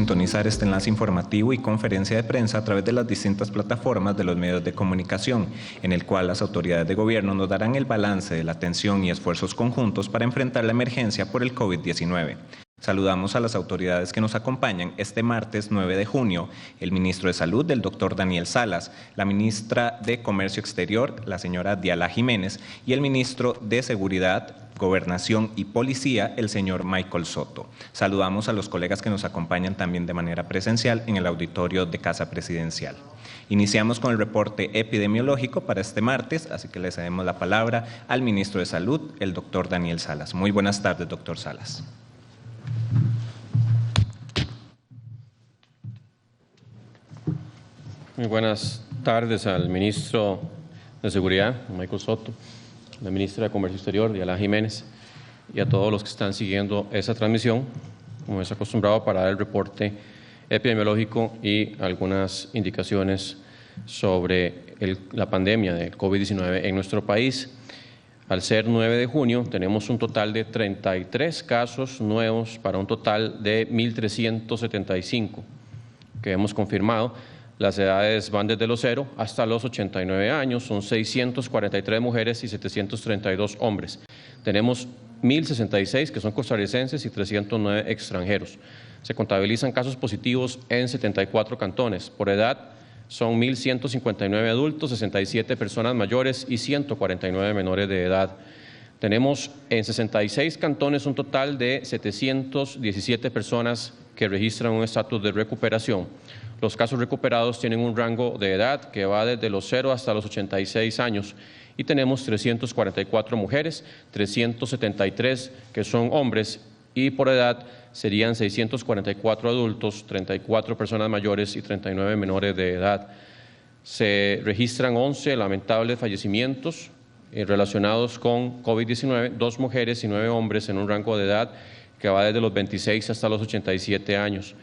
sintonizar este enlace informativo y conferencia de prensa a través de las distintas plataformas de los medios de comunicación, en el cual las autoridades de gobierno nos darán el balance de la atención y esfuerzos conjuntos para enfrentar la emergencia por el COVID-19. Saludamos a las autoridades que nos acompañan este martes 9 de junio, el ministro de Salud, el doctor Daniel Salas, la ministra de Comercio Exterior, la señora Diala Jiménez, y el ministro de Seguridad, Gobernación y Policía, el señor Michael Soto. Saludamos a los colegas que nos acompañan también de manera presencial en el auditorio de Casa Presidencial. Iniciamos con el reporte epidemiológico para este martes, así que le cedemos la palabra al ministro de Salud, el doctor Daniel Salas. Muy buenas tardes, doctor Salas. Muy buenas tardes al ministro de Seguridad, Michael Soto, la ministra de Comercio Exterior, Diala Jiménez, y a todos los que están siguiendo esa transmisión, como es acostumbrado, para dar el reporte epidemiológico y algunas indicaciones sobre la pandemia del COVID-19 en nuestro país. Al ser 9 de junio, tenemos un total de 33 casos nuevos para un total de 1.375 que hemos confirmado. Las edades van desde los 0 hasta los 89 años, son 643 mujeres y 732 hombres. Tenemos 1.066 que son costarricenses y 309 extranjeros. Se contabilizan casos positivos en 74 cantones. Por edad son 1.159 adultos, 67 personas mayores y 149 menores de edad. Tenemos en 66 cantones un total de 717 personas que registran un estatus de recuperación. Los casos recuperados tienen un rango de edad que va desde los 0 hasta los 86 años y tenemos 344 mujeres, 373 que son hombres y por edad serían 644 adultos, 34 personas mayores y 39 menores de edad. Se registran 11 lamentables fallecimientos relacionados con COVID-19, 2 mujeres y 9 hombres en un rango de edad que va desde los 26 hasta los 87 años.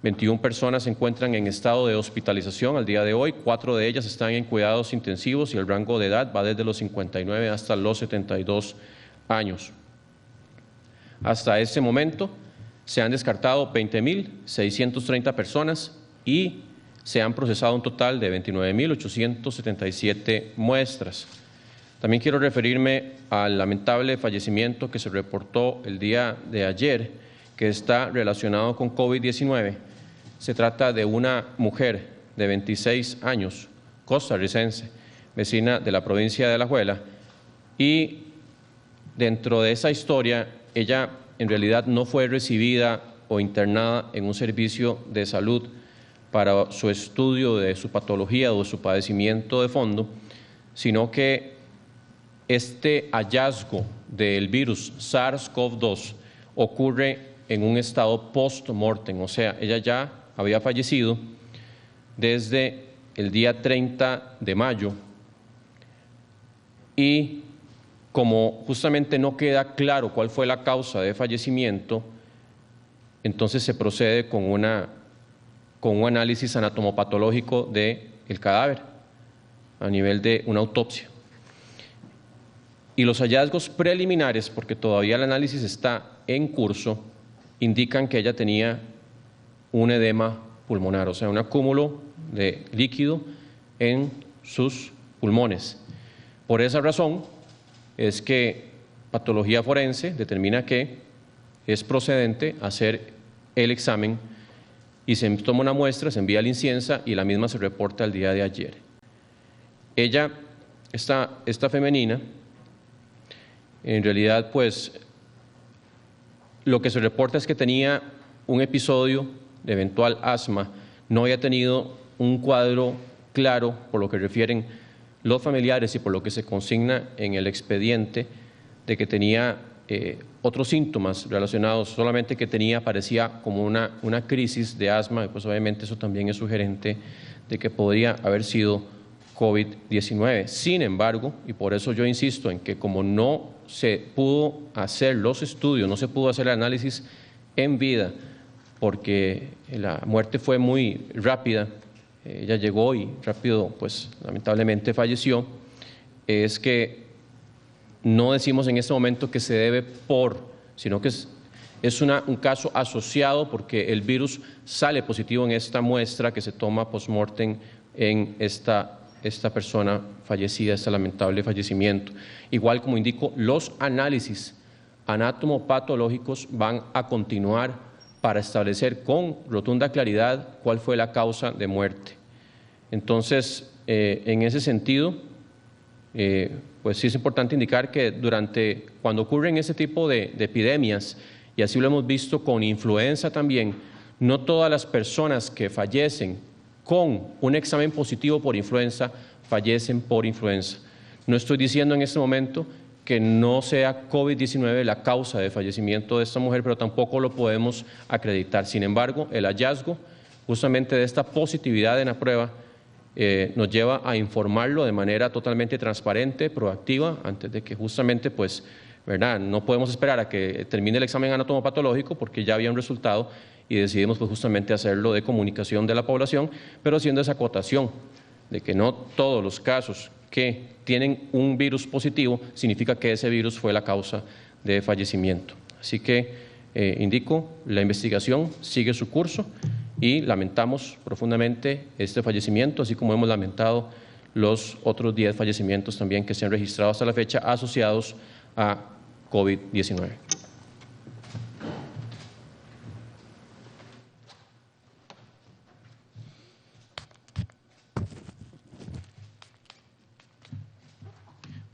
21 personas se encuentran en estado de hospitalización al día de hoy, 4 de ellas están en cuidados intensivos y el rango de edad va desde los 59 hasta los 72 años. Hasta este momento se han descartado 20.630 personas y se han procesado un total de 29.877 muestras. También quiero referirme al lamentable fallecimiento que se reportó el día de ayer, que está relacionado con COVID-19. Se trata de una mujer de 26 años, costarricense, vecina de la provincia de Alajuela, y dentro de esa historia, ella en realidad no fue recibida o internada en un servicio de salud para su estudio de su patología o su padecimiento de fondo, sino que este hallazgo del virus SARS-CoV-2 ocurre en un estado post-mortem, o sea, ella ya había fallecido desde el día 30 de mayo y como justamente no queda claro cuál fue la causa de fallecimiento, entonces se procede con un análisis anatomopatológico del cadáver a nivel de una autopsia. Y los hallazgos preliminares, porque todavía el análisis está en curso, indican que ella tenía un edema pulmonar, o sea, un acúmulo de líquido en sus pulmones. Por esa razón es que patología forense determina que es procedente hacer el examen y se toma una muestra, se envía a la INCIENSA y la misma se reporta el día de ayer. Ella, esta femenina, en realidad, pues, lo que se reporta es que tenía un episodio de eventual asma, no había tenido un cuadro claro por lo que refieren los familiares y por lo que se consigna en el expediente de que tenía otros síntomas relacionados, solamente que parecía como una crisis de asma, y pues obviamente eso también es sugerente de que podría haber sido COVID-19. Sin embargo, y por eso yo insisto en que como no se pudo hacer los estudios, no se pudo hacer el análisis en vida, porque la muerte fue muy rápida, ella llegó y rápido, pues lamentablemente falleció, es que no decimos en este momento que se debe por, sino que Es un caso asociado porque el virus sale positivo en esta muestra que se toma post-mortem en esta persona fallecida, este lamentable fallecimiento. Igual, como indico, los análisis anatomopatológicos van a continuar para establecer con rotunda claridad cuál fue la causa de muerte. Entonces, en ese sentido, pues sí es importante indicar que cuando ocurren ese tipo de epidemias, y así lo hemos visto con influenza también, no todas las personas que fallecen con un examen positivo por influenza fallecen por influenza. No estoy diciendo en este momento que no sea COVID-19 la causa de fallecimiento de esta mujer, pero tampoco lo podemos acreditar. Sin embargo, el hallazgo justamente de esta positividad en la prueba nos lleva a informarlo de manera totalmente transparente, proactiva, antes de que justamente, pues, ¿verdad? No podemos esperar a que termine el examen anatomopatológico porque ya había un resultado y decidimos, pues, justamente hacerlo de comunicación de la población, pero haciendo esa acotación de que no todos los casos que tienen un virus positivo significa que ese virus fue la causa de fallecimiento. Así que indico, la investigación sigue su curso y lamentamos profundamente este fallecimiento, así como hemos lamentado los otros 10 fallecimientos también que se han registrado hasta la fecha asociados a COVID-19.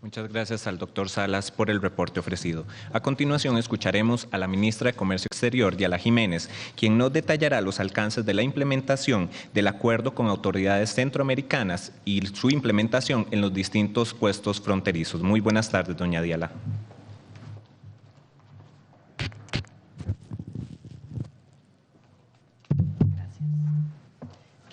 Muchas gracias al doctor Salas por el reporte ofrecido. A continuación escucharemos a la ministra de Comercio Exterior, Diala Jiménez, quien nos detallará los alcances de la implementación del acuerdo con autoridades centroamericanas y su implementación en los distintos puestos fronterizos. Muy buenas tardes, doña Diala.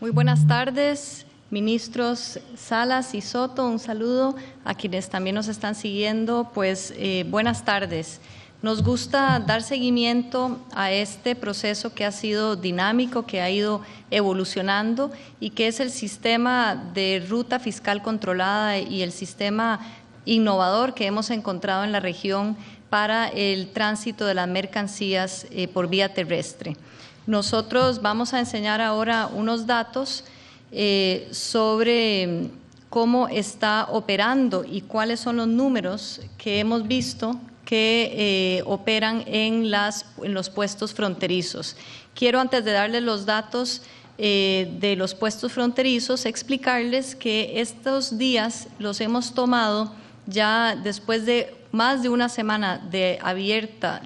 Muy buenas tardes. Ministros Salas y Soto, un saludo a quienes también nos están siguiendo, pues buenas tardes. Nos gusta dar seguimiento a este proceso que ha sido dinámico, que ha ido evolucionando y que es el sistema de ruta fiscal controlada y el sistema innovador que hemos encontrado en la región para el tránsito de las mercancías por vía terrestre. Nosotros vamos a enseñar ahora unos datos sobre cómo está operando y cuáles son los números que hemos visto que operan en los puestos fronterizos. Quiero, antes de darles los datos de los puestos fronterizos, explicarles que estos días los hemos tomado ya después de más de una semana de abierta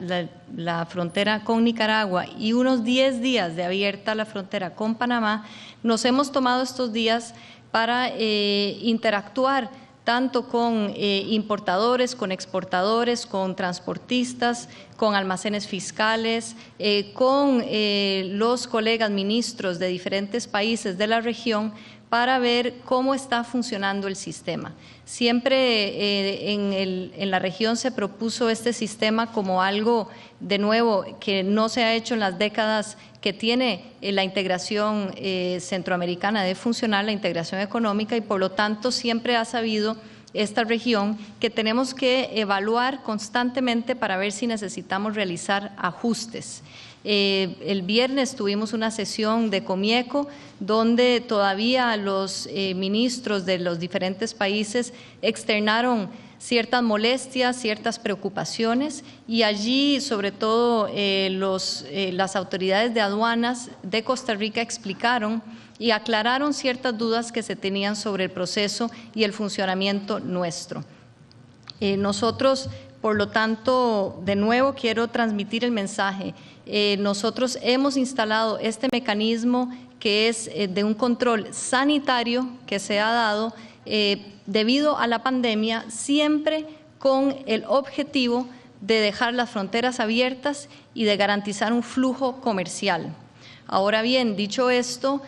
la frontera con Nicaragua y unos 10 días de abierta la frontera con Panamá. Nos hemos tomado estos días para interactuar tanto con importadores, con exportadores, con transportistas, con almacenes fiscales, con los colegas ministros de diferentes países de la región para ver cómo está funcionando el sistema. Siempre en la región se propuso este sistema como algo de nuevo que no se ha hecho en las décadas que tiene la integración centroamericana de funcionar, la integración económica, y por lo tanto siempre ha sabido esta región que tenemos que evaluar constantemente para ver si necesitamos realizar ajustes. El viernes tuvimos una sesión de Comieco donde todavía los ministros de los diferentes países externaron ciertas molestias, ciertas preocupaciones, y allí sobre todo las autoridades de aduanas de Costa Rica explicaron y aclararon ciertas dudas que se tenían sobre el proceso y el funcionamiento nuestro. Nosotros, por lo tanto, de nuevo quiero transmitir el mensaje. Nosotros hemos instalado este mecanismo que es de un control sanitario que se ha dado debido a la pandemia, siempre con el objetivo de dejar las fronteras abiertas y de garantizar un flujo comercial. Ahora bien, dicho esto,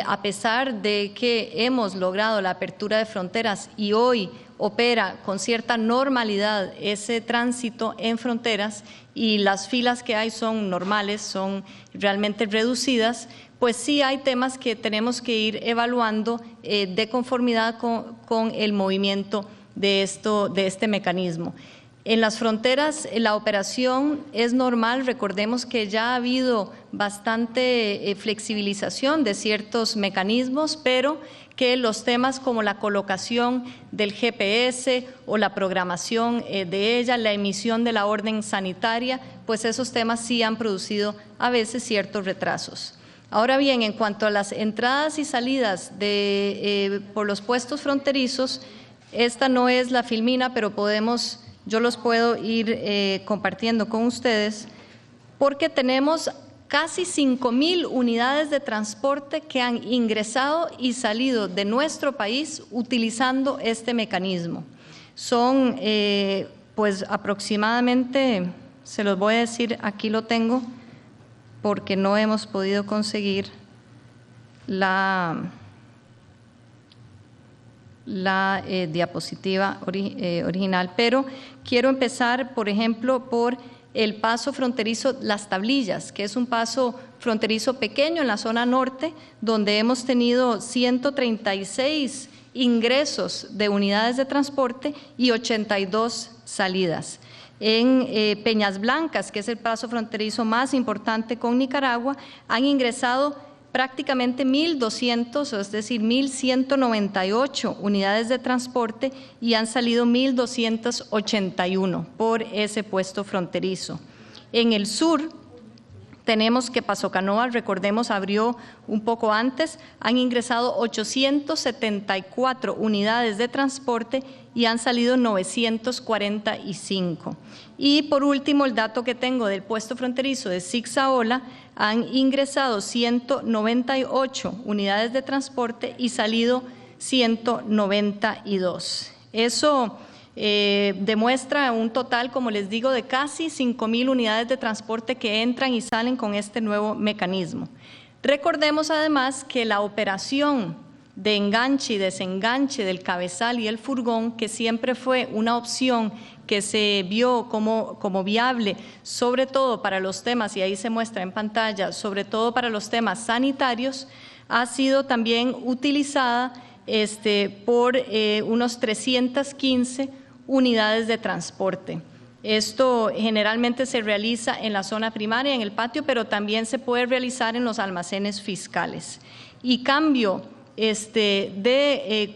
a pesar de que hemos logrado la apertura de fronteras y hoy opera con cierta normalidad ese tránsito en fronteras y las filas que hay son normales, son realmente reducidas, pues sí hay temas que tenemos que ir evaluando de conformidad con el movimiento de este mecanismo. En las fronteras la operación es normal, recordemos que ya ha habido bastante flexibilización de ciertos mecanismos, pero que los temas como la colocación del GPS o la programación de ella, la emisión de la orden sanitaria, pues esos temas sí han producido a veces ciertos retrasos. Ahora bien, en cuanto a las entradas y salidas por los puestos fronterizos, esta no es la filmina, pero yo los puedo ir compartiendo con ustedes, porque tenemos casi 5,000 unidades de transporte que han ingresado y salido de nuestro país utilizando este mecanismo. Son pues aproximadamente, se los voy a decir, aquí lo tengo, porque no hemos podido conseguir la diapositiva original, pero quiero empezar, por ejemplo, por el paso fronterizo Las Tablillas, que es un paso fronterizo pequeño en la zona norte, donde hemos tenido 136 ingresos de unidades de transporte y 82 salidas. En Peñas Blancas, que es el paso fronterizo más importante con Nicaragua, han ingresado prácticamente 1,200, es decir, 1,198 unidades de transporte y han salido 1,281 por ese puesto fronterizo. En el sur tenemos que Paso Canoa, recordemos, abrió un poco antes, han ingresado 874 unidades de transporte y han salido 945. Y por último, el dato que tengo del puesto fronterizo de Zig-Zaola, han ingresado 198 unidades de transporte y salido 192. Eso demuestra un total, como les digo, de casi 5,000 unidades de transporte que entran y salen con este nuevo mecanismo. Recordemos además que la operación de enganche y desenganche del cabezal y el furgón, que siempre fue una opción que se vio como viable, sobre todo para los temas, y ahí se muestra en pantalla, sobre todo para los temas sanitarios, ha sido también utilizada por unos 315 unidades de transporte. Esto generalmente se realiza en la zona primaria, en el patio, pero también se puede realizar en los almacenes fiscales. Y cambio de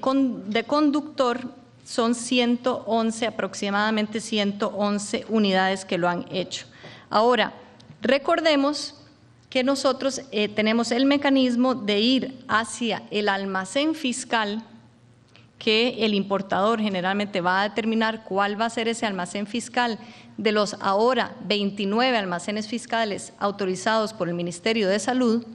conductor son 111, aproximadamente 111 unidades que lo han hecho. Ahora, recordemos que nosotros tenemos el mecanismo de ir hacia el almacén fiscal, que el importador generalmente va a determinar cuál va a ser ese almacén fiscal de los ahora 29 almacenes fiscales autorizados por el Ministerio de Salud,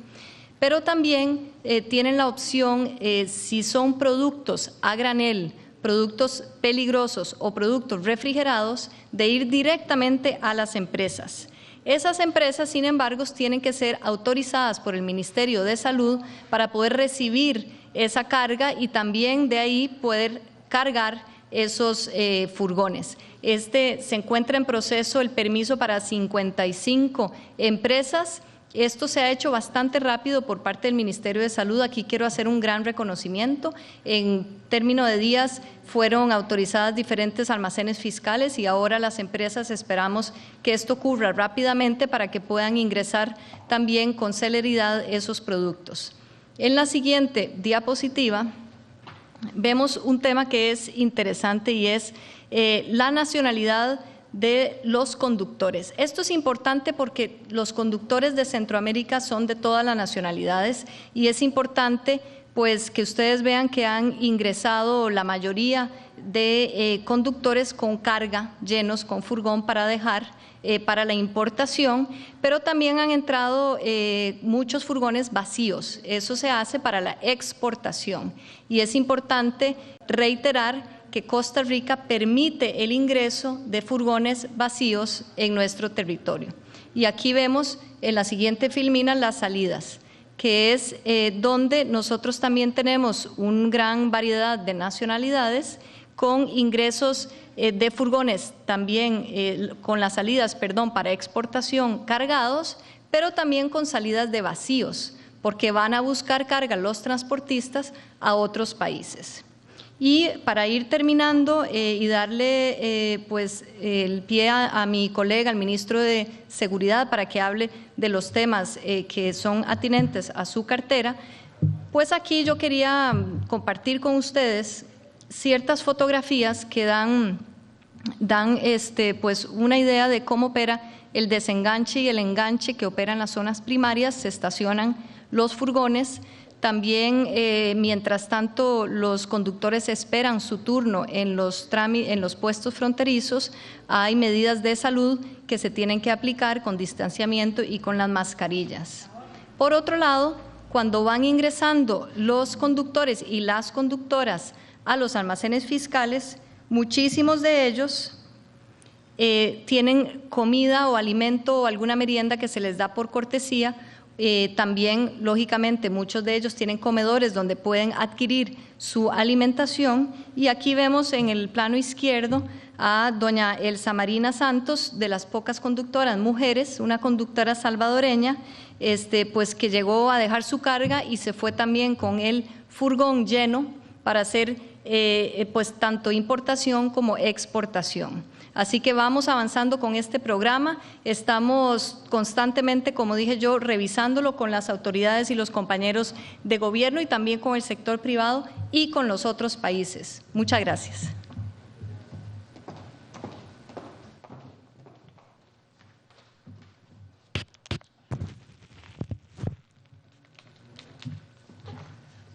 pero también tienen la opción, si son productos a granel, productos peligrosos o productos refrigerados, de ir directamente a las empresas. Esas empresas, sin embargo, tienen que ser autorizadas por el Ministerio de Salud para poder recibir esa carga y también de ahí poder cargar esos furgones. Se encuentra en proceso el permiso para 55 empresas. Esto se ha hecho bastante rápido por parte del Ministerio de Salud. Aquí quiero hacer un gran reconocimiento. En términos de días fueron autorizadas diferentes almacenes fiscales y ahora las empresas esperamos que esto ocurra rápidamente para que puedan ingresar también con celeridad esos productos. En la siguiente diapositiva vemos un tema que es interesante y es la nacionalidad de los conductores. Esto es importante porque los conductores de Centroamérica son de todas las nacionalidades y es importante pues que ustedes vean que han ingresado la mayoría de conductores con carga, llenos con furgón para dejar para la importación, pero también han entrado muchos furgones vacíos. Eso se hace para la exportación y es importante reiterar que Costa Rica permite el ingreso de furgones vacíos en nuestro territorio. Y aquí vemos en la siguiente filmina las salidas, que es donde nosotros también tenemos una gran variedad de nacionalidades con ingresos de furgones también con las salidas, para exportación cargados, pero también con salidas de vacíos, porque van a buscar carga los transportistas a otros países. Y para ir terminando y darle pues el pie a mi colega, el ministro de Seguridad, para que hable de los temas que son atinentes a su cartera, pues aquí yo quería compartir con ustedes ciertas fotografías que dan pues una idea de cómo opera el desenganche y el enganche que opera en las zonas primarias. Se estacionan los furgones. También, mientras tanto, los conductores esperan su turno en los puestos fronterizos. Hay medidas de salud que se tienen que aplicar con distanciamiento y con las mascarillas. Por otro lado, cuando van ingresando los conductores y las conductoras a los almacenes fiscales, muchísimos de ellos tienen comida o alimento o alguna merienda que se les da por cortesía. También, lógicamente, muchos de ellos tienen comedores donde pueden adquirir su alimentación. Y aquí vemos en el plano izquierdo a doña Elsa Marina Santos, de las pocas conductoras mujeres, una conductora salvadoreña, pues que llegó a dejar su carga y se fue también con el furgón lleno para hacer pues tanto importación como exportación. Así que vamos avanzando con este programa. Estamos constantemente, como dije yo, revisándolo con las autoridades y los compañeros de gobierno y también con el sector privado y con los otros países. Muchas gracias.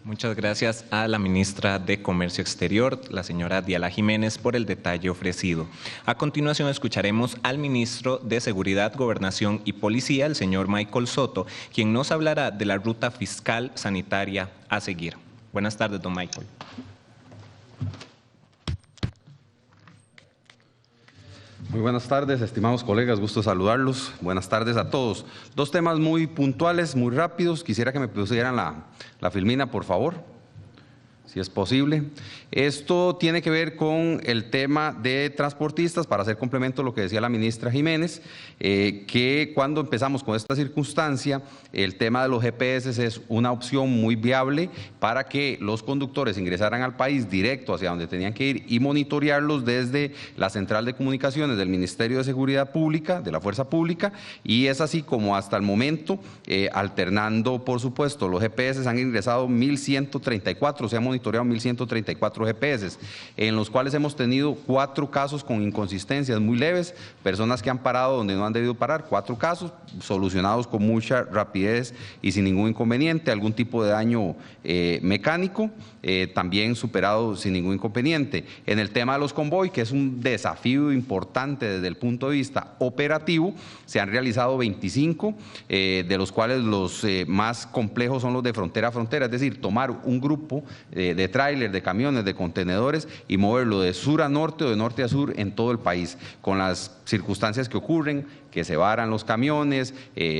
Muchas gracias a la ministra de Comercio Exterior, la señora Diala Jiménez, por el detalle ofrecido. A continuación escucharemos al ministro de Seguridad, Gobernación y Policía, el señor Michael Soto, quien nos hablará de la ruta fiscal sanitaria a seguir. Buenas tardes, don Michael. Muy buenas tardes, estimados colegas, gusto saludarlos. Buenas tardes a todos. Dos temas muy puntuales, muy rápidos. Quisiera que me pusieran la filmina, por favor, si es posible. Esto tiene que ver con el tema de transportistas, para hacer complemento a lo que decía la ministra Jiménez, que cuando empezamos con esta circunstancia, el tema de los GPS es una opción muy viable para que los conductores ingresaran al país directo hacia donde tenían que ir y monitorearlos desde la central de comunicaciones del Ministerio de Seguridad Pública, de la Fuerza Pública, y es así como hasta el momento, alternando por supuesto los GPS, han ingresado 1.134, se han monitoreado 1.134 GPS, en los cuales hemos tenido 4 casos con inconsistencias muy leves, personas que han parado donde no han debido parar, 4 casos solucionados con mucha rapidez y sin ningún inconveniente, algún tipo de daño mecánico, también superado sin ningún inconveniente. En el tema de los convoy, que es un desafío importante desde el punto de vista operativo, se han realizado 25, de los cuales los más complejos son los de frontera a frontera, es decir, tomar un grupo de tráiler, de camiones, de contenedores y moverlo de sur a norte o de norte a sur en todo el país, con las circunstancias que ocurren, que se varan los camiones,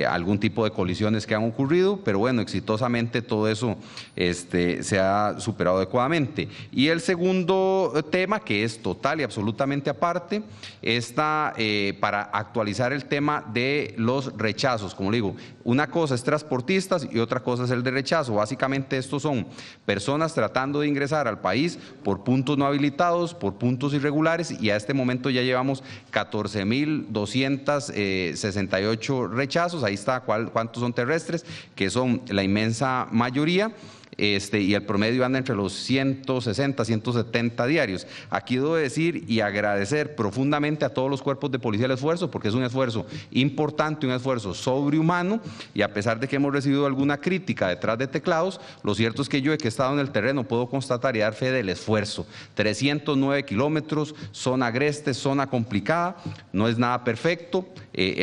algún tipo de colisiones que han ocurrido, pero bueno, exitosamente todo eso se ha superado adecuadamente. Y el segundo tema, que es total y absolutamente aparte, está para actualizar el tema de los rechazos. Como le digo, una cosa es transportistas y otra cosa es el de rechazo. Básicamente estos son personas tratando de ingresar al país por puntos no habilitados, por puntos irregulares, y a este momento ya llevamos 14.268 rechazos. Ahí está cuántos son terrestres, que son la inmensa mayoría. Y el promedio anda entre los 160, 170 diarios. Aquí debo decir y agradecer profundamente a todos los cuerpos de policía el esfuerzo, porque es un esfuerzo importante, un esfuerzo sobrehumano, y a pesar de que hemos recibido alguna crítica detrás de teclados, lo cierto es que yo, que he estado en el terreno, puedo constatar y dar fe del esfuerzo. 309 kilómetros, zona agreste, zona complicada, no es nada perfecto,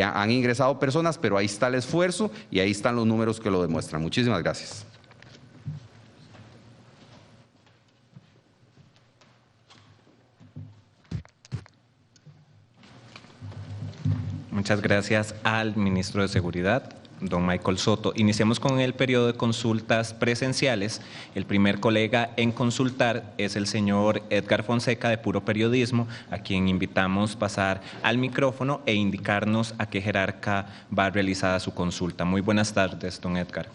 han ingresado personas, pero ahí está el esfuerzo y ahí están los números que lo demuestran. Muchísimas gracias. Muchas gracias al ministro de Seguridad, don Michael Soto. Iniciamos con el periodo de consultas presenciales. El primer colega en consultar es el señor Edgar Fonseca, de Puro Periodismo, a quien invitamos pasar al micrófono e indicarnos a qué jerarca va realizada su consulta. Muy buenas tardes, don Edgar.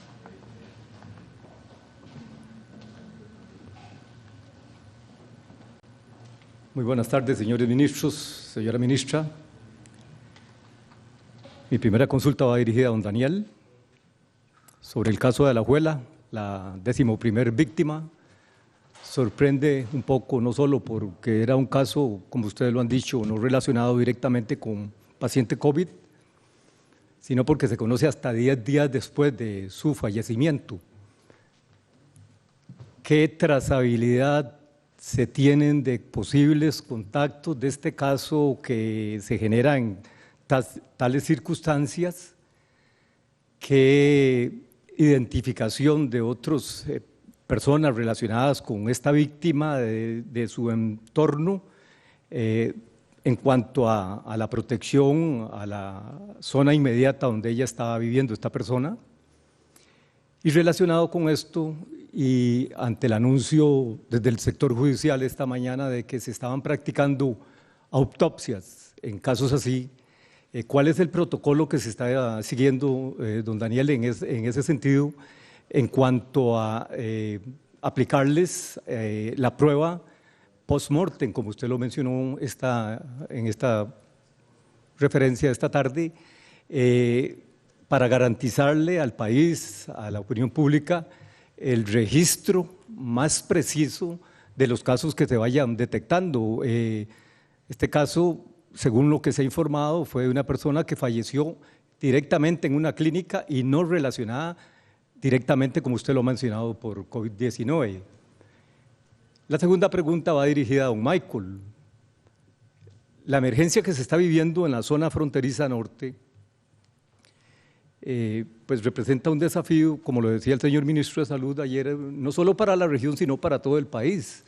Muy buenas tardes, señores ministros, señora ministra. Mi primera consulta va dirigida a don Daniel sobre el caso de Alajuela, la 11ª víctima. Sorprende un poco, no solo porque era un caso, como ustedes lo han dicho, no relacionado directamente con paciente COVID, sino porque se conoce hasta 10 días después de su fallecimiento. ¿Qué trazabilidad se tienen de posibles contactos de este caso que se genera en tales circunstancias? ¿Qué identificación de otras personas relacionadas con esta víctima, de su entorno, en cuanto a la protección a la zona inmediata donde ella estaba viviendo, esta persona? Y relacionado con esto, y ante el anuncio desde el sector judicial esta mañana de que se estaban practicando autopsias en casos así, ¿cuál es el protocolo que se está siguiendo, don Daniel, en ese sentido, en cuanto a aplicarles la prueba post-mortem, como usted lo mencionó en esta referencia esta tarde, para garantizarle al país, a la opinión pública, el registro más preciso de los casos que se vayan detectando? Este caso, según lo que se ha informado, fue de una persona que falleció directamente en una clínica y no relacionada directamente, como usted lo ha mencionado, por COVID-19. La segunda pregunta va dirigida a don Michael. La emergencia que se está viviendo en la zona fronteriza norte pues representa un desafío, como lo decía el señor ministro de Salud ayer, no solo para la región, sino para todo el país.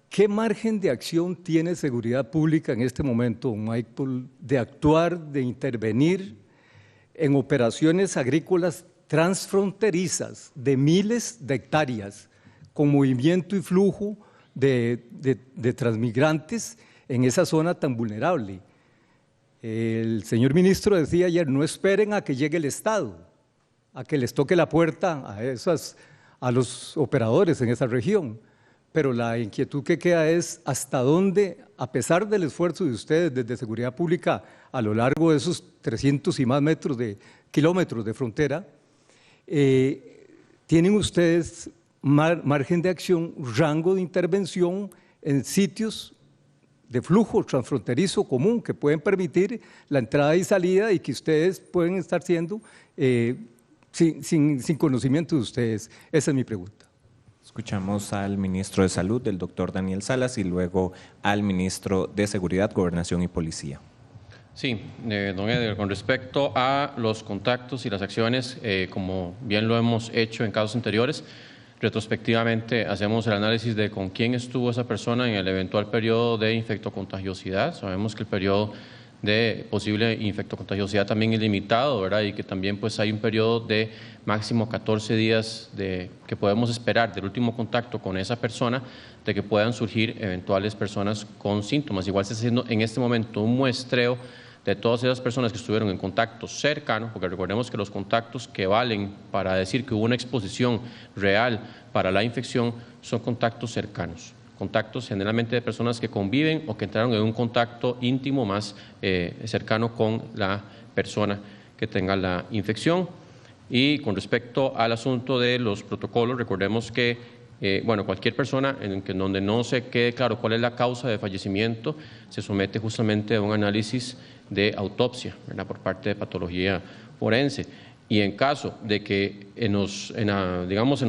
¿Qué margen de acción tiene Seguridad Pública en este momento, don Michael, de actuar, de intervenir en operaciones agrícolas transfronterizas de miles de hectáreas, con movimiento y flujo de transmigrantes en esa zona tan vulnerable? El señor ministro decía ayer, no esperen a que llegue el Estado, a que les toque la puerta a los operadores en esa región, pero la inquietud que queda es hasta dónde, a pesar del esfuerzo de ustedes desde Seguridad Pública a lo largo de esos 300 y más kilómetros de frontera, tienen ustedes margen de acción, rango de intervención en sitios de flujo transfronterizo común que pueden permitir la entrada y salida y que ustedes pueden estar siendo sin conocimiento de ustedes. Esa es mi pregunta. Escuchamos al ministro de Salud, el doctor Daniel Salas, y luego al ministro de Seguridad, Gobernación y Policía. Sí, don Edgar, con respecto a los contactos y las acciones, como bien lo hemos hecho en casos anteriores, retrospectivamente hacemos el análisis de con quién estuvo esa persona en el eventual periodo de infectocontagiosidad. Sabemos que el periodo de posible infectocontagiosidad también es limitado, ¿verdad? Y que también pues hay un periodo de máximo 14 días que podemos esperar del último contacto con esa persona de que puedan surgir eventuales personas con síntomas. Igual se está haciendo en este momento un muestreo de todas esas personas que estuvieron en contacto cercano, porque recordemos que los contactos que valen para decir que hubo una exposición real para la infección son contactos cercanos, contactos generalmente de personas que conviven o que entraron en un contacto íntimo más cercano con la persona que tenga la infección. Y con respecto al asunto de los protocolos, recordemos que cualquier persona donde no se quede claro cuál es la causa de fallecimiento, se somete justamente a un análisis de autopsia, ¿verdad?, por parte de patología forense. Y en caso de que en los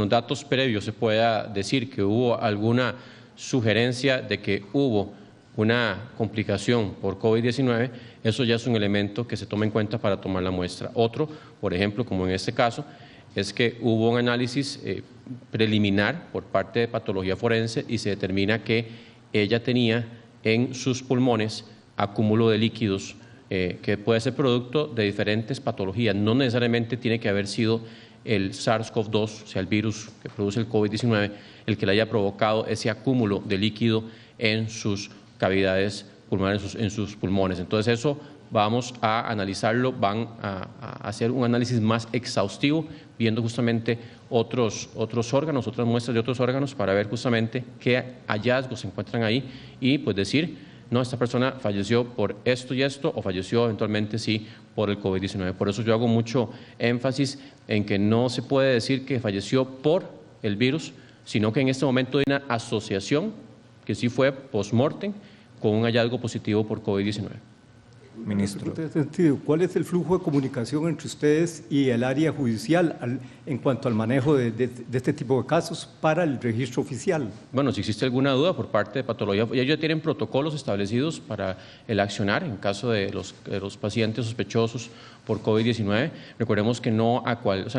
datos previos se pueda decir que hubo alguna sugerencia de que hubo una complicación por COVID-19, eso ya es un elemento que se toma en cuenta para tomar la muestra. Otro, por ejemplo, como en este caso, es que hubo un análisis preliminar por parte de patología forense y se determina que ella tenía en sus pulmones acúmulo de líquidos que puede ser producto de diferentes patologías. No necesariamente tiene que haber sido el SARS-CoV-2, o sea, el virus que produce el COVID-19, el que le haya provocado ese acúmulo de líquido en sus cavidades pulmonares, en sus pulmones. Entonces eso vamos a analizarlo, van a hacer un análisis más exhaustivo, viendo justamente otros órganos, otras muestras de otros órganos, para ver justamente qué hallazgos se encuentran ahí y pues decir, no, esta persona falleció por esto y esto, o falleció eventualmente sí por el COVID-19. Por eso yo hago mucho énfasis en que no se puede decir que falleció por el virus, sino que en este momento hay una asociación que sí fue post-mortem con un hallazgo positivo por COVID-19. Ministro. En ese sentido, ¿cuál es el flujo de comunicación entre ustedes y el área judicial en cuanto al manejo de este tipo de casos para el registro oficial? Bueno, si existe alguna duda por parte de patología, ellos ya tienen protocolos establecidos para el accionar en caso de los pacientes sospechosos por COVID-19. Recordemos que no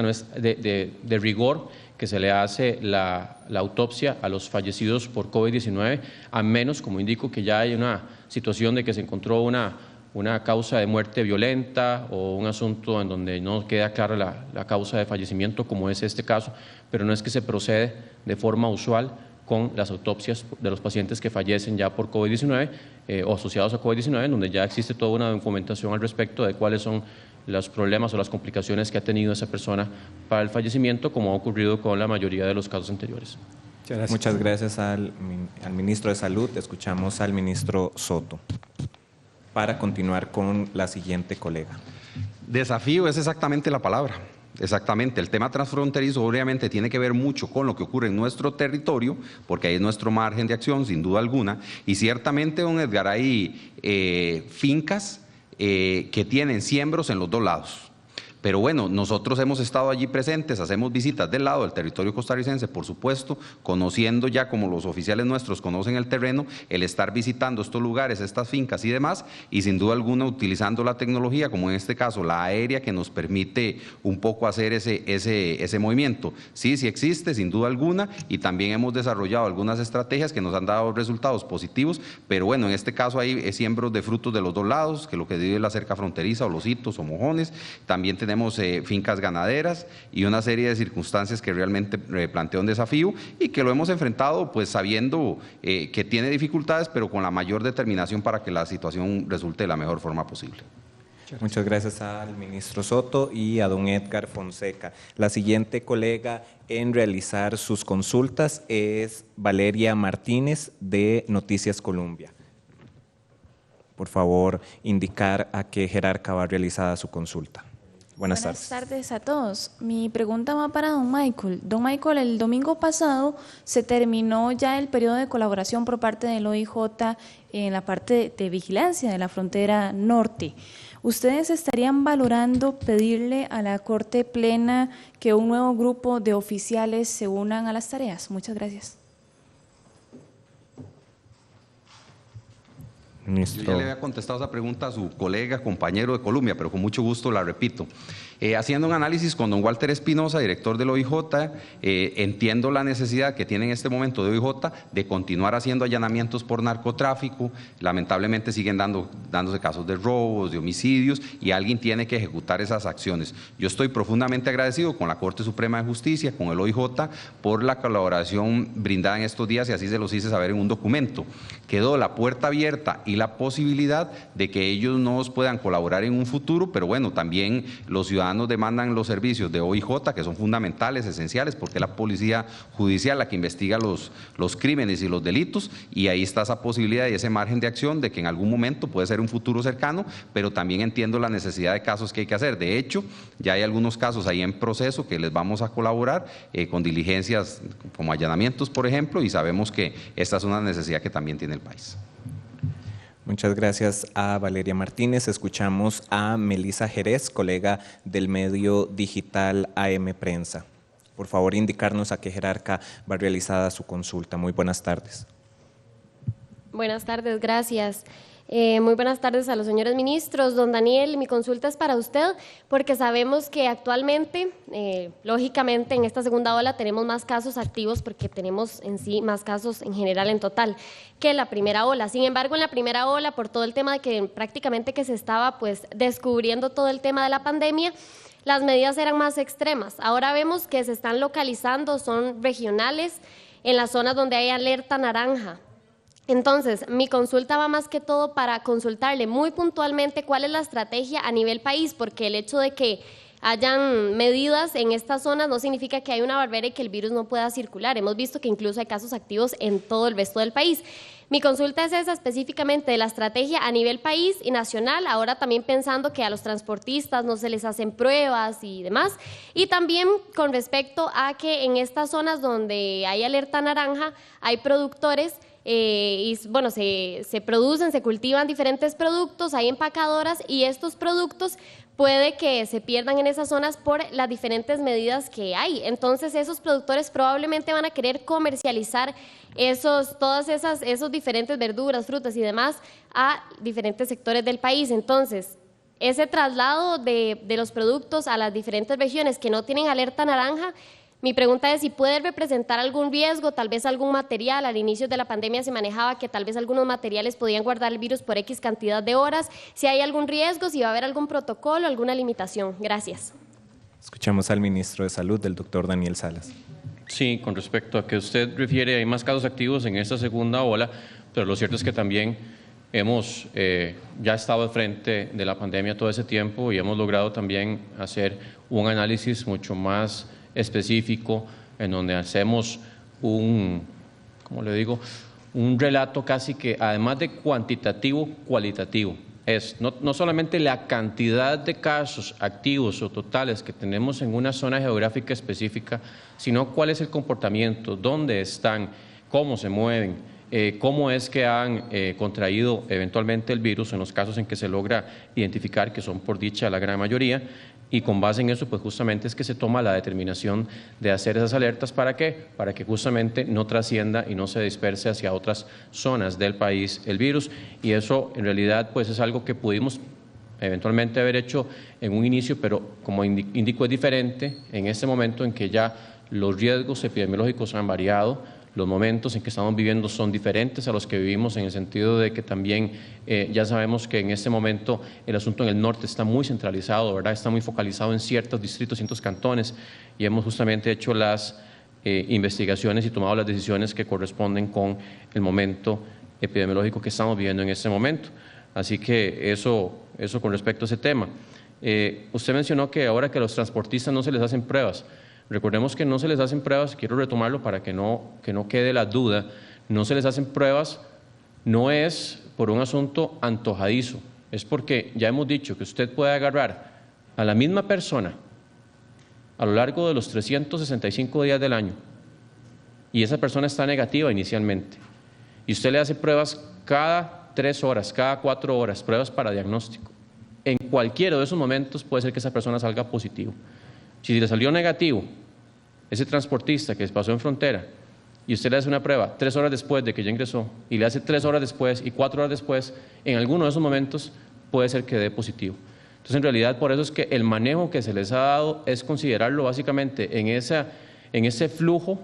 es de rigor que se le hace la autopsia a los fallecidos por COVID-19, a menos, como indico, que ya hay una situación de que se encontró una causa de muerte violenta o un asunto en donde no queda clara la causa de fallecimiento, como es este caso, pero no es que se procede de forma usual con las autopsias de los pacientes que fallecen ya por COVID-19 o asociados a COVID-19, donde ya existe toda una documentación al respecto de cuáles son los problemas o las complicaciones que ha tenido esa persona para el fallecimiento, como ha ocurrido con la mayoría de los casos anteriores. Muchas gracias al ministro de Salud. Escuchamos al ministro Soto para continuar con la siguiente colega. Desafío es exactamente la palabra. Exactamente, el tema transfronterizo obviamente tiene que ver mucho con lo que ocurre en nuestro territorio, porque ahí es nuestro margen de acción, sin duda alguna, y ciertamente, don Edgar, hay fincas que tienen siembros en los dos lados. Pero bueno, nosotros hemos estado allí presentes, hacemos visitas del lado del territorio costarricense, por supuesto, conociendo ya como los oficiales nuestros conocen el terreno, el estar visitando estos lugares, estas fincas y demás, y sin duda alguna utilizando la tecnología, como en este caso la aérea, que nos permite un poco hacer ese movimiento. Sí existe, sin duda alguna, y también hemos desarrollado algunas estrategias que nos han dado resultados positivos, pero bueno, en este caso hay siembros de frutos de los dos lados, que lo que vive la cerca fronteriza o los hitos o mojones, también tenemos fincas ganaderas y una serie de circunstancias que realmente plantea un desafío y que lo hemos enfrentado pues sabiendo que tiene dificultades, pero con la mayor determinación para que la situación resulte de la mejor forma posible. Muchas gracias al ministro Soto y a don Edgar Fonseca. La siguiente colega en realizar sus consultas es Valeria Martínez de Noticias Colombia. Por favor, indicar a qué jerarca va realizada su consulta. Buenas tardes a todos. Mi pregunta va para don Michael. Don Michael, el domingo pasado se terminó ya el periodo de colaboración por parte del OIJ en la parte de vigilancia de la frontera norte. ¿Ustedes estarían valorando pedirle a la Corte Plena que un nuevo grupo de oficiales se unan a las tareas? Muchas gracias. Yo ya le había contestado esa pregunta a su colega, compañero de Colombia, pero con mucho gusto la repito. Haciendo un análisis con don Walter Espinosa, director del OIJ, entiendo la necesidad que tiene en este momento de OIJ de continuar haciendo allanamientos por narcotráfico. Lamentablemente siguen dándose casos de robos, de homicidios, y alguien tiene que ejecutar esas acciones. Yo estoy profundamente agradecido con la Corte Suprema de Justicia, con el OIJ, por la colaboración brindada en estos días, y así se los hice saber en un documento. Quedó la puerta abierta y la posibilidad de que ellos nos puedan colaborar en un futuro, pero bueno, también los ciudadanos demandan los servicios de OIJ, que son fundamentales, esenciales, porque es la policía judicial la que investiga los crímenes y los delitos, y ahí está esa posibilidad y ese margen de acción de que en algún momento puede ser un futuro cercano, pero también entiendo la necesidad de casos que hay que hacer. De hecho, ya hay algunos casos ahí en proceso que les vamos a colaborar con diligencias como allanamientos, por ejemplo, y sabemos que esta es una necesidad que también tiene el país. Muchas gracias a Valeria Martínez. Escuchamos a Melisa Jerez, colega del medio digital AM Prensa. Por favor, indicarnos a qué jerarca va realizada su consulta. Muy buenas tardes. Buenas tardes, gracias. Muy buenas tardes a los señores ministros. Don Daniel, mi consulta es para usted porque sabemos que actualmente, lógicamente, en esta segunda ola tenemos más casos activos porque tenemos en sí más casos en general en total que la primera ola. Sin embargo, en la primera ola, por todo el tema de que prácticamente que se estaba pues descubriendo todo el tema de la pandemia, las medidas eran más extremas. Ahora vemos que se están localizando, son regionales, en las zonas donde hay alerta naranja. Entonces, mi consulta va más que todo para consultarle muy puntualmente cuál es la estrategia a nivel país, porque el hecho de que hayan medidas en estas zonas no significa que hay una barrera y que el virus no pueda circular. Hemos visto que incluso hay casos activos en todo el resto del país. Mi consulta es esa específicamente de la estrategia a nivel país y nacional, ahora también pensando que a los transportistas no se les hacen pruebas y demás, y también con respecto a que en estas zonas donde hay alerta naranja hay productores y bueno, se producen, se cultivan diferentes productos, hay empacadoras y estos productos puede que se pierdan en esas zonas por las diferentes medidas que hay. Entonces esos productores probablemente van a querer comercializar esos diferentes verduras, frutas y demás a diferentes sectores del país. Entonces, ese traslado de los productos a las diferentes regiones que no tienen alerta naranja, mi pregunta es si puede representar algún riesgo, tal vez algún material. Al inicio de la pandemia se manejaba que tal vez algunos materiales podían guardar el virus por X cantidad de horas. Si hay algún riesgo, si va a haber algún protocolo, alguna limitación. Gracias. Escuchamos al ministro de Salud, el doctor Daniel Salas. Sí, con respecto a que usted refiere, hay más casos activos en esta segunda ola, pero lo cierto es que también hemos ya estado al frente de la pandemia todo ese tiempo y hemos logrado también hacer un análisis mucho más específico en donde hacemos un relato casi que además de cuantitativo, cualitativo. Es no solamente la cantidad de casos activos o totales que tenemos en una zona geográfica específica, sino cuál es el comportamiento, dónde están, cómo se mueven, cómo es que han contraído eventualmente el virus en los casos en que se logra identificar, que son por dicha la gran mayoría, y con base en eso pues justamente es que se toma la determinación de hacer esas alertas. ¿Para qué? Para que justamente no trascienda y no se disperse hacia otras zonas del país el virus, y eso en realidad pues es algo que pudimos eventualmente haber hecho en un inicio, pero como indico es diferente en este momento en que ya los riesgos epidemiológicos han variado. Los momentos en que estamos viviendo son diferentes a los que vivimos en el sentido de que también ya sabemos que en este momento el asunto en el norte está muy centralizado, ¿verdad? Está muy focalizado en ciertos distritos, ciertos cantones, y hemos justamente hecho las investigaciones y tomado las decisiones que corresponden con el momento epidemiológico que estamos viviendo en este momento. Así que eso con respecto a ese tema. Usted mencionó que ahora que a los transportistas no se les hacen pruebas. Recordemos que no se les hacen pruebas, quiero retomarlo para que no quede la duda, no se les hacen pruebas, no es por un asunto antojadizo, es porque ya hemos dicho que usted puede agarrar a la misma persona a lo largo de los 365 días del año y esa persona está negativa inicialmente y usted le hace pruebas cada 3 horas, cada 4 horas, pruebas para diagnóstico. En cualquiera de esos momentos puede ser que esa persona salga positivo. Si le salió negativo ese transportista que pasó en frontera y usted le hace una prueba 3 horas después de que ya ingresó y le hace 3 horas después y 4 horas después, en alguno de esos momentos puede ser que dé positivo. Entonces, en realidad, por eso es que el manejo que se les ha dado es considerarlo básicamente en ese flujo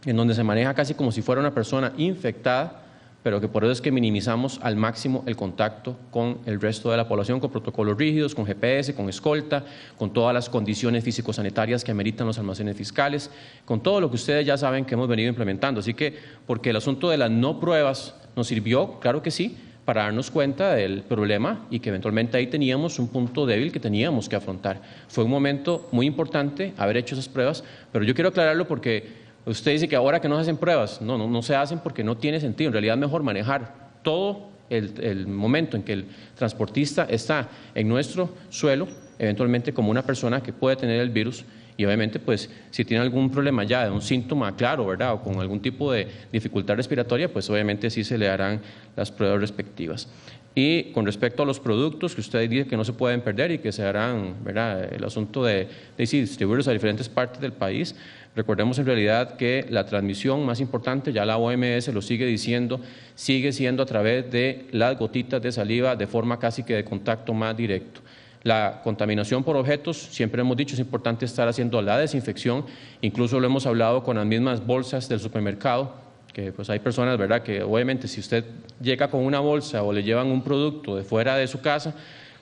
en donde se maneja casi como si fuera una persona infectada, pero que por eso es que minimizamos al máximo el contacto con el resto de la población, con protocolos rígidos, con GPS, con escolta, con todas las condiciones físico-sanitarias que ameritan los almacenes fiscales, con todo lo que ustedes ya saben que hemos venido implementando. Así que, porque el asunto de las no pruebas nos sirvió, claro que sí, para darnos cuenta del problema y que eventualmente ahí teníamos un punto débil que teníamos que afrontar. Fue un momento muy importante haber hecho esas pruebas, pero yo quiero aclararlo porque usted dice que ahora que no se hacen pruebas, no se hacen porque no tiene sentido. En realidad es mejor manejar todo el momento en que el transportista está en nuestro suelo, eventualmente como una persona que puede tener el virus, y obviamente pues si tiene algún problema ya de un síntoma claro, ¿verdad?, o con algún tipo de dificultad respiratoria, pues obviamente sí se le harán las pruebas respectivas. Y con respecto a los productos que usted dice que no se pueden perder y que se harán, ¿verdad?, el asunto de distribuirlos a diferentes partes del país, recordemos en realidad que la transmisión más importante, ya la OMS lo sigue diciendo, sigue siendo a través de las gotitas de saliva de forma casi que de contacto más directo. La contaminación por objetos, siempre hemos dicho, es importante estar haciendo la desinfección, incluso lo hemos hablado con las mismas bolsas del supermercado, que pues hay personas, ¿verdad?, que obviamente si usted llega con una bolsa o le llevan un producto de fuera de su casa,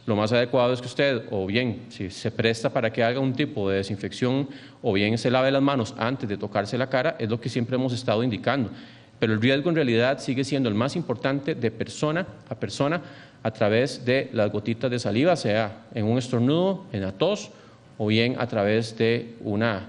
lo más adecuado es que usted, o bien si se presta para que haga un tipo de desinfección, o bien se lave las manos antes de tocarse la cara, es lo que siempre hemos estado indicando. pero el riesgo en realidad sigue siendo el más importante de persona a través de las gotitas de saliva, sea en un estornudo, en la tos o bien a través de una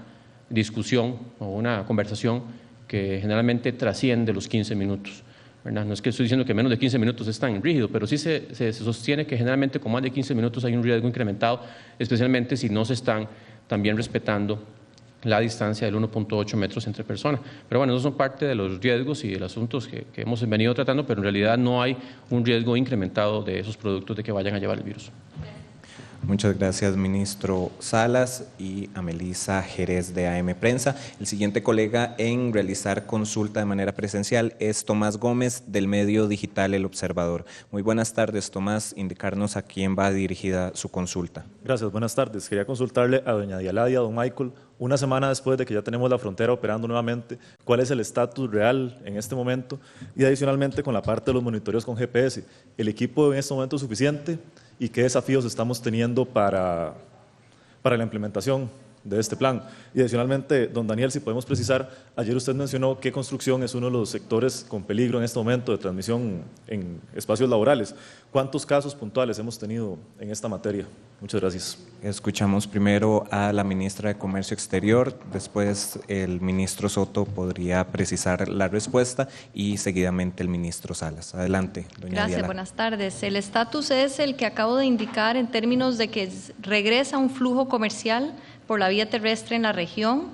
discusión o una conversación que generalmente trasciende los 15 minutos. ¿Verdad? No es que estoy diciendo que menos de 15 minutos es tan rígido, pero sí se sostiene que generalmente con más de 15 minutos hay un riesgo incrementado, especialmente si no se están también respetando la distancia del 1.8 metros entre personas. Pero bueno, esos son parte de los riesgos y de los asuntos que hemos venido tratando, pero en realidad no hay un riesgo incrementado de esos productos de que vayan a llevar el virus. Muchas gracias, ministro Salas, y a Melissa Jerez de AM Prensa. El siguiente colega en realizar consulta de manera presencial es Tomás Gómez, del medio digital El Observador. Muy buenas tardes, Tomás. Indicarnos a quién va dirigida su consulta. Gracias, buenas tardes. Quería consultarle a doña Dialá y a don Michael, una semana después de que ya tenemos la frontera operando nuevamente, cuál es el estatus real en este momento y adicionalmente con la parte de los monitoreos con GPS. ¿El equipo en este momento es suficiente? ¿Y qué desafíos estamos teniendo para la implementación de este plan? Y adicionalmente, don Daniel, si podemos precisar, ayer usted mencionó que construcción es uno de los sectores con peligro en este momento de transmisión en espacios laborales. ¿Cuántos casos puntuales hemos tenido en esta materia? Muchas gracias. Escuchamos primero a la ministra de Comercio Exterior, después el ministro Soto podría precisar la respuesta y seguidamente el ministro Salas. Adelante, doña Gracias, Diala. buenas tardes. El estatus es el que acabo de indicar en términos de que regresa un flujo comercial por la vía terrestre en la región,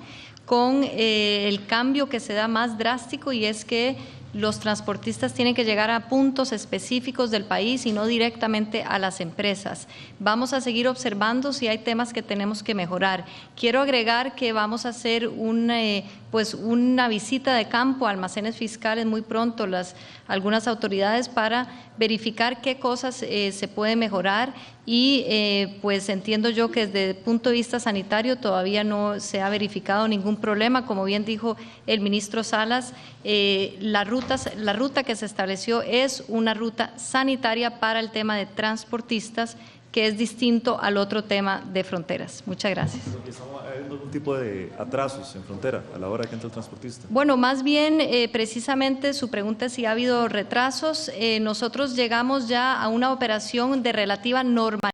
con el cambio que se da más drástico, y es que los transportistas tienen que llegar a puntos específicos del país y no directamente a las empresas. Vamos a seguir observando si hay temas que tenemos que mejorar. Quiero agregar que vamos a hacer una visita de campo a almacenes fiscales muy pronto, algunas autoridades, para verificar qué cosas se pueden mejorar, y pues entiendo yo que desde el punto de vista sanitario todavía no se ha verificado ningún problema. Como bien dijo el ministro Salas, la ruta que se estableció es una ruta sanitaria para el tema de transportistas, que es distinto al otro tema de fronteras. Muchas gracias. ¿Hay algún tipo de atrasos en frontera a la hora que entra el transportista? Bueno, más bien, precisamente su pregunta es si ha habido retrasos. Nosotros llegamos ya a una operación de relativa normalidad.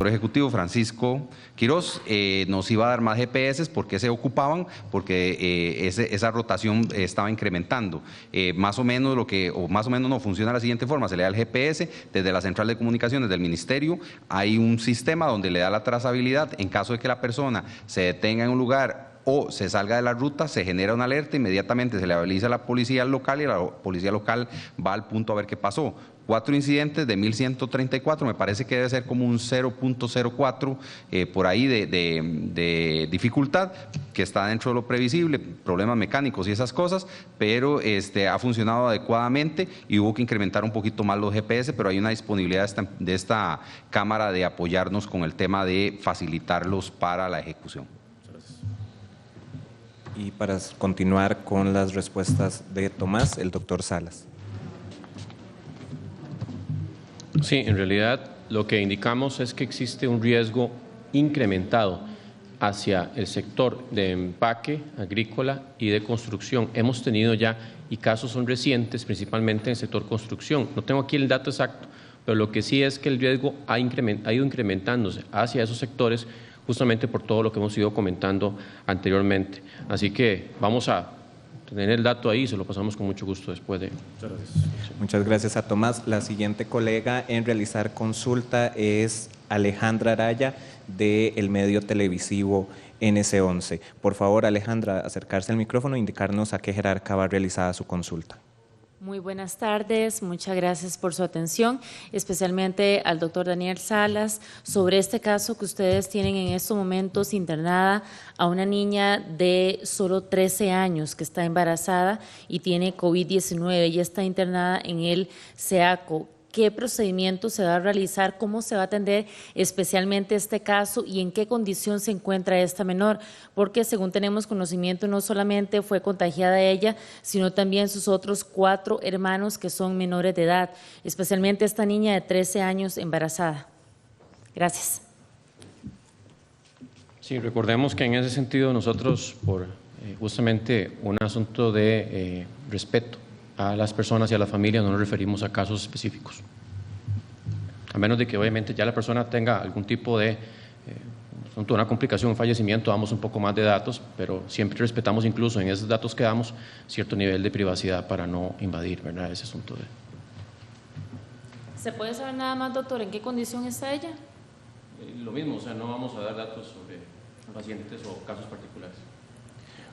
Ejecutivo Francisco Quirós nos iba a dar más GPS. ¿Por qué se ocupaban? Porque esa rotación estaba incrementando. Más o menos no funciona de la siguiente forma: se le da el GPS desde la central de comunicaciones del ministerio, hay un sistema donde le da la trazabilidad. En caso de que la persona se detenga en un lugar o se salga de la ruta, se genera una alerta, inmediatamente se le avisa a la policía local y la policía local va al punto a ver qué pasó. 4 incidentes de 1.134, me parece que debe ser como un 0.04 por ahí de dificultad, que está dentro de lo previsible, problemas mecánicos y esas cosas, pero ha funcionado adecuadamente y hubo que incrementar un poquito más los GPS, pero hay una disponibilidad de esta Cámara de apoyarnos con el tema de facilitarlos para la ejecución. Y para continuar con las respuestas de Tomás, el doctor Salas. Sí, en realidad lo que indicamos es que existe un riesgo incrementado hacia el sector de empaque agrícola y de construcción. Hemos tenido ya, y casos son recientes, principalmente en el sector construcción. No tengo aquí el dato exacto, pero lo que sí es que el riesgo ha ido incrementándose hacia esos sectores, justamente por todo lo que hemos ido comentando anteriormente. Así que vamos a tener el dato ahí, se lo pasamos con mucho gusto después de... Muchas gracias. Muchas gracias a Tomás. La siguiente colega en realizar consulta es Alejandra Araya, del medio televisivo NC11. Por favor, Alejandra, acercarse al micrófono e indicarnos a qué jerarca va realizada su consulta. Muy buenas tardes, muchas gracias por su atención, especialmente al doctor Daniel Salas, sobre este caso que ustedes tienen en estos momentos internada a una niña de solo 13 años que está embarazada y tiene COVID-19 y está internada en el SEACO. ¿Qué procedimiento se va a realizar? ¿Cómo se va a atender especialmente este caso y en qué condición se encuentra esta menor? Porque según tenemos conocimiento, no solamente fue contagiada ella, sino también sus otros 4 hermanos que son menores de edad, especialmente esta niña de 13 años embarazada. Gracias. Sí, recordemos que en ese sentido nosotros, por justamente un asunto de respeto a las personas y a las familias, no nos referimos a casos específicos. A menos de que obviamente ya la persona tenga algún tipo de una complicación, un fallecimiento, damos un poco más de datos, pero siempre respetamos incluso en esos datos que damos cierto nivel de privacidad para no invadir, ¿verdad?, ese asunto de... ¿Se puede saber nada más, doctor, en qué condición está ella? Lo mismo, o sea, no vamos a dar datos sobre pacientes o casos particulares.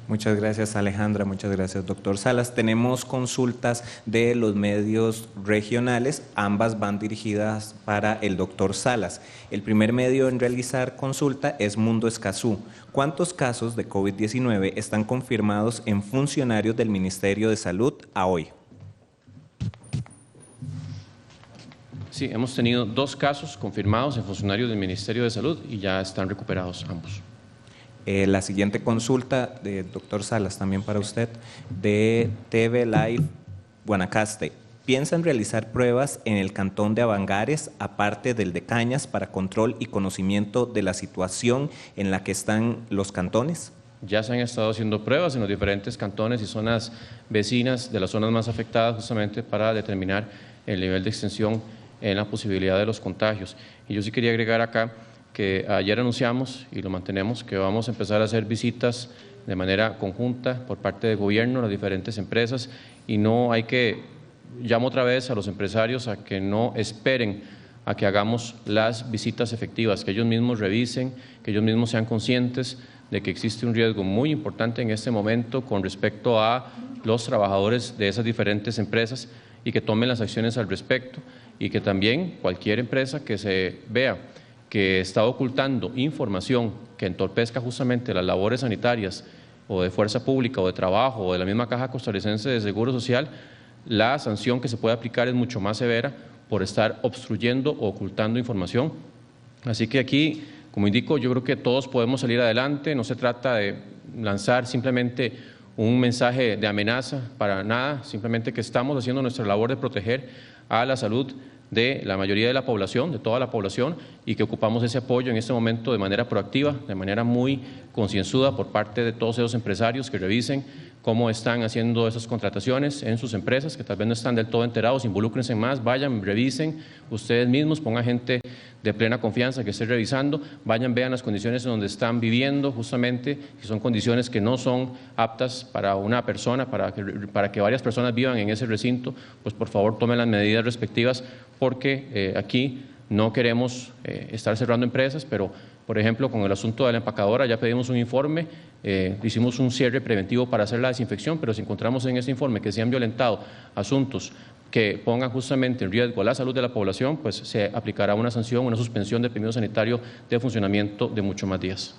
Muchas gracias, Alejandra. Muchas gracias, doctor Salas. Tenemos consultas de los medios regionales. Ambas van dirigidas para el doctor Salas. El primer medio en realizar consulta es Mundo Escazú. ¿Cuántos casos de COVID-19 están confirmados en funcionarios del Ministerio de Salud a hoy? Sí, hemos tenido 2 casos confirmados en funcionarios del Ministerio de Salud y ya están recuperados ambos. La siguiente consulta del doctor Salas, también para usted, de TV Live Guanacaste. ¿Piensan realizar pruebas en el cantón de Avangares, aparte del de Cañas, para control y conocimiento de la situación en la que están los cantones? Ya se han estado haciendo pruebas en los diferentes cantones y zonas vecinas de las zonas más afectadas, justamente para determinar el nivel de extensión en la posibilidad de los contagios. Y yo sí quería agregar acá que ayer anunciamos y lo mantenemos, que vamos a empezar a hacer visitas de manera conjunta por parte del gobierno, las diferentes empresas, y no hay que, llamo otra vez a los empresarios a que no esperen a que hagamos las visitas efectivas, que ellos mismos revisen, que ellos mismos sean conscientes de que existe un riesgo muy importante en este momento con respecto a los trabajadores de esas diferentes empresas y que tomen las acciones al respecto, y que también cualquier empresa que se vea que está ocultando información que entorpezca justamente las labores sanitarias o de fuerza pública o de trabajo o de la misma Caja Costarricense de Seguro Social, la sanción que se puede aplicar es mucho más severa por estar obstruyendo o ocultando información. Así que aquí, como indico, yo creo que todos podemos salir adelante, no se trata de lanzar simplemente un mensaje de amenaza para nada, simplemente que estamos haciendo nuestra labor de proteger a la salud de la mayoría de la población, de toda la población, y que ocupamos ese apoyo en este momento de manera proactiva, de manera muy concienzuda por parte de todos esos empresarios que revisen cómo están haciendo esas contrataciones en sus empresas, que tal vez no están del todo enterados, involúcrense más, vayan, revisen ustedes mismos, pongan gente de plena confianza que esté revisando, vayan, vean las condiciones en donde están viviendo justamente, que son condiciones que no son aptas para una persona, para que varias personas vivan en ese recinto, pues por favor tomen las medidas respectivas, porque aquí no queremos estar cerrando empresas, pero por ejemplo con el asunto de la empacadora ya pedimos un informe, hicimos un cierre preventivo para hacer la desinfección, pero si encontramos en ese informe que se han violentado asuntos que pongan justamente en riesgo la salud de la población, pues se aplicará una sanción, una suspensión del permiso sanitario de funcionamiento de muchos más días.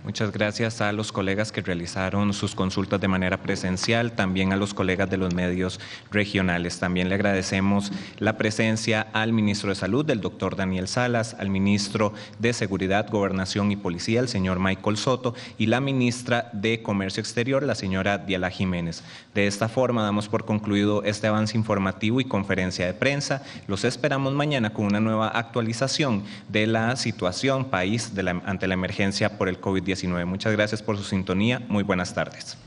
Muchas gracias a los colegas que realizaron sus consultas de manera presencial, también a los colegas de los medios regionales. También le agradecemos la presencia al ministro de Salud, el doctor Daniel Salas, al ministro de Seguridad, Gobernación y Policía, el señor Michael Soto, y la ministra de Comercio Exterior, la señora Diala Jiménez. De esta forma damos por concluido este avance informativo y conferencia de prensa. Los esperamos mañana con una nueva actualización de la situación país ante la emergencia por el COVID-19. Muchas gracias por su sintonía. Muy buenas tardes.